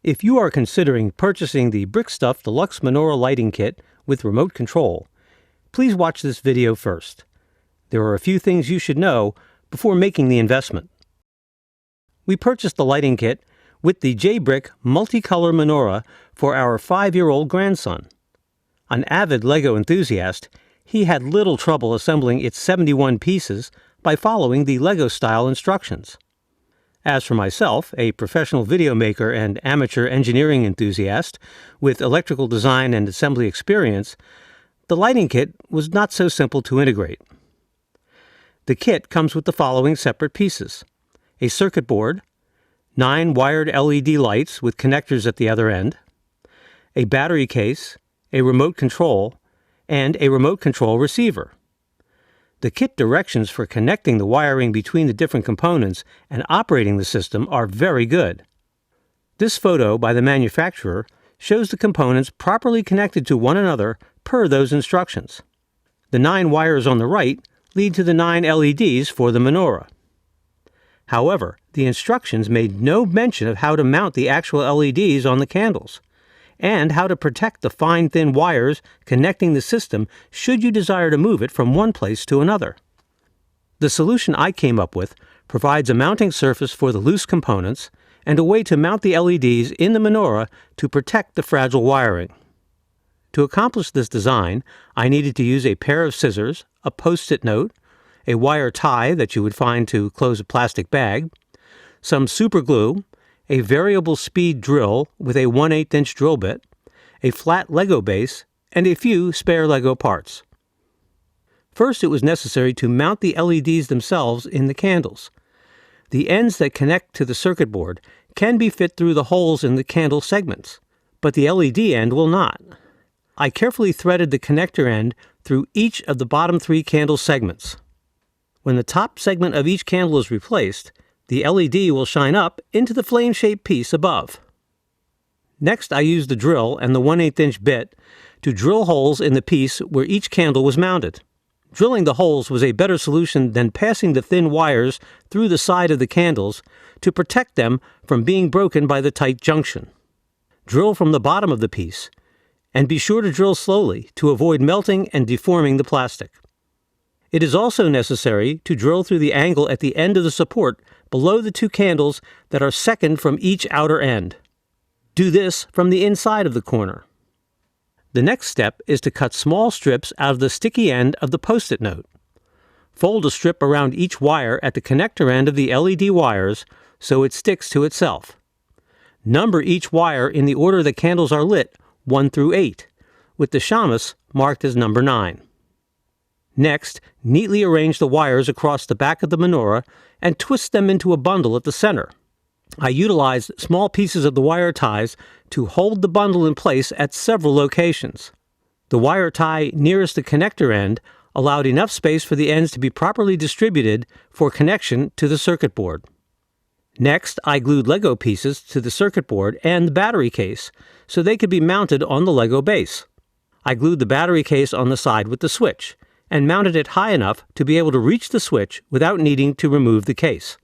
If you are considering purchasing the Brickstuff Deluxe Menorah lighting kit with remote control, please watch this video first. There are a few things you should know before making the investment. We purchased the lighting kit with the JBrick Multicolor Menorah for our 5-year-old grandson. An avid Lego enthusiast, he had little trouble assembling its 71 pieces by following the Lego-style instructions. As for myself, a professional video maker and amateur engineering enthusiast with electrical design and assembly experience, the lighting kit was not so simple to integrate. The kit comes with the following separate pieces: a circuit board, 9 wired LED lights with connectors at the other end, a battery case, a remote control, and a remote control receiver. The kit directions for connecting the wiring between the different components and operating the system are very good. This photo by the manufacturer shows the components properly connected to one another per those instructions. The 9 wires on the right lead to the 9 LEDs for the menorah. However, the instructions made no mention of how to mount the actual LEDs on the candles, and how to protect the fine thin wires connecting the system should you desire to move it from one place to another. The solution I came up with provides a mounting surface for the loose components and a way to mount the LEDs in the menorah to protect the fragile wiring. To accomplish this design, I needed to use a pair of scissors, a post-it note, a wire tie that you would find to close a plastic bag, some super glue, a variable speed drill with a 1/8 inch drill bit, a flat Lego base, and a few spare Lego parts. First, it was necessary to mount the LEDs themselves in the candles. The ends that connect to the circuit board can be fit through the holes in the candle segments, but the LED end will not. I carefully threaded the connector end through each of the bottom 3 candle segments. When the top segment of each candle is replaced, the LED will shine up into the flame-shaped piece above. Next, I used the drill and the 1/8 inch bit to drill holes in the piece where each candle was mounted. Drilling the holes was a better solution than passing the thin wires through the side of the candles to protect them from being broken by the tight junction. Drill from the bottom of the piece, and be sure to drill slowly to avoid melting and deforming the plastic. It is also necessary to drill through the angle at the end of the support below the 2 candles that are second from each outer end. Do this from the inside of the corner. The next step is to cut small strips out of the sticky end of the post-it note. Fold a strip around each wire at the connector end of the LED wires so it sticks to itself. Number each wire in the order the candles are lit, 1 through 8, with the shamus marked as number 9. Next, neatly arrange the wires across the back of the menorah and twist them into a bundle at the center. I utilized small pieces of the wire ties to hold the bundle in place at several locations. The wire tie nearest the connector end allowed enough space for the ends to be properly distributed for connection to the circuit board. Next, I glued Lego pieces to the circuit board and the battery case so they could be mounted on the Lego base. I glued the battery case on the side with the switch and mounted it high enough to be able to reach the switch without needing to remove the case.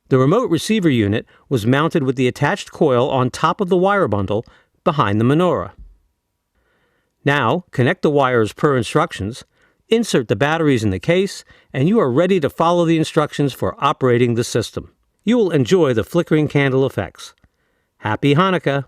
The remote receiver unit was mounted with the attached coil on top of the wire bundle behind the menorah. Now, connect the wires per instructions, insert the batteries in the case, and you are ready to follow the instructions for operating the system. You will enjoy the flickering candle effects. Happy Hanukkah!